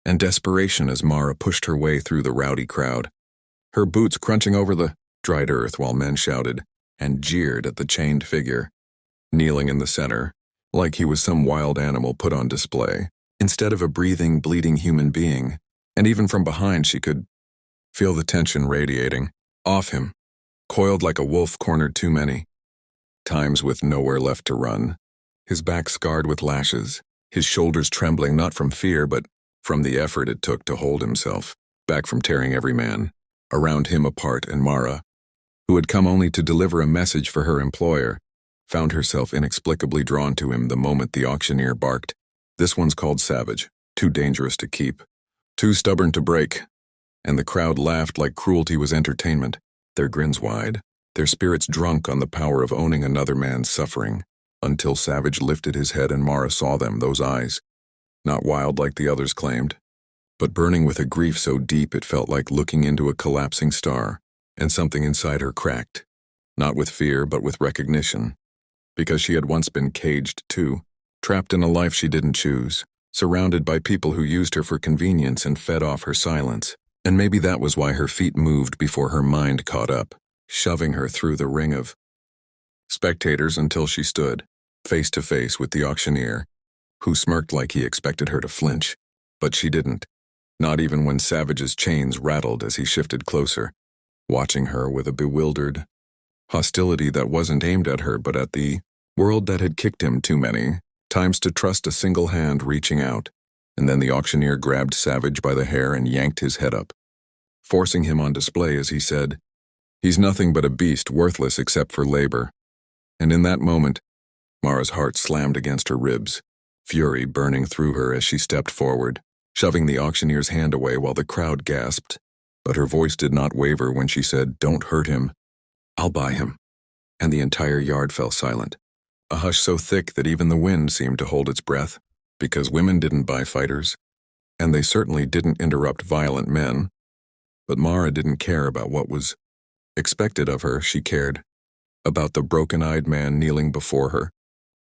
and desperation as Mara pushed her way through the rowdy crowd, her boots crunching over the dried earth while men shouted and jeered at the chained figure, kneeling in the center, like he was some wild animal put on display, instead of a breathing, bleeding human being. And even from behind she could feel the tension radiating off him, coiled like a wolf cornered too many times with nowhere left to run, his back scarred with lashes, his shoulders trembling not from fear but from the effort it took to hold himself back from tearing every man around him apart. And Mara, who had come only to deliver a message for her employer, found herself inexplicably drawn to him the moment the auctioneer barked, "This one's called Savage, too dangerous to keep, too stubborn to break." And the crowd laughed like cruelty was entertainment, their grins wide, their spirits drunk on the power of owning another man's suffering, until Savage lifted his head and Mara saw them, those eyes, not wild like the others claimed, but burning with a grief so deep it felt like looking into a collapsing star, and something inside her cracked, not with fear but with recognition, because she had once been caged too, trapped in a life she didn't choose, surrounded by people who used her for convenience and fed off her silence. And maybe that was why her feet moved before her mind caught up, shoving her through the ring of spectators until she stood, face to face with the auctioneer, who smirked like he expected her to flinch. But she didn't, not even when Savage's chains rattled as he shifted closer, watching her with a bewildered hostility that wasn't aimed at her but at the world that had kicked him too many times to trust a single hand reaching out. And then the auctioneer grabbed Savage by the hair and yanked his head up, forcing him on display as he said, "He's nothing but a beast, worthless except for labor." And in that moment, Mara's heart slammed against her ribs, fury burning through her as she stepped forward, shoving the auctioneer's hand away while the crowd gasped. But her voice did not waver when she said, "Don't hurt him. I'll buy him." And the entire yard fell silent, a hush so thick that even the wind seemed to hold its breath, because women didn't buy fighters, and they certainly didn't interrupt violent men. But Mara didn't care about what was expected of her. She cared about the broken-eyed man kneeling before her,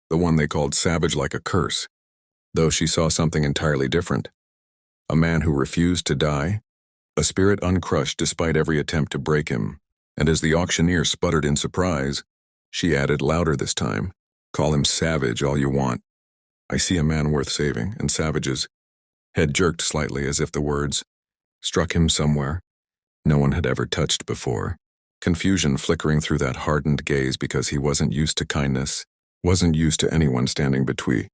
the one they called Savage like a curse, though she saw something entirely different. A man who refused to die, a spirit uncrushed despite every attempt to break him. And as the auctioneer sputtered in surprise, she added louder this time, "Call him Savage all you want. I see a man worth saving." And Savage's head jerked slightly as if the words struck him somewhere no one had ever touched before, confusion flickering through that hardened gaze because he wasn't used to kindness, wasn't used to anyone standing between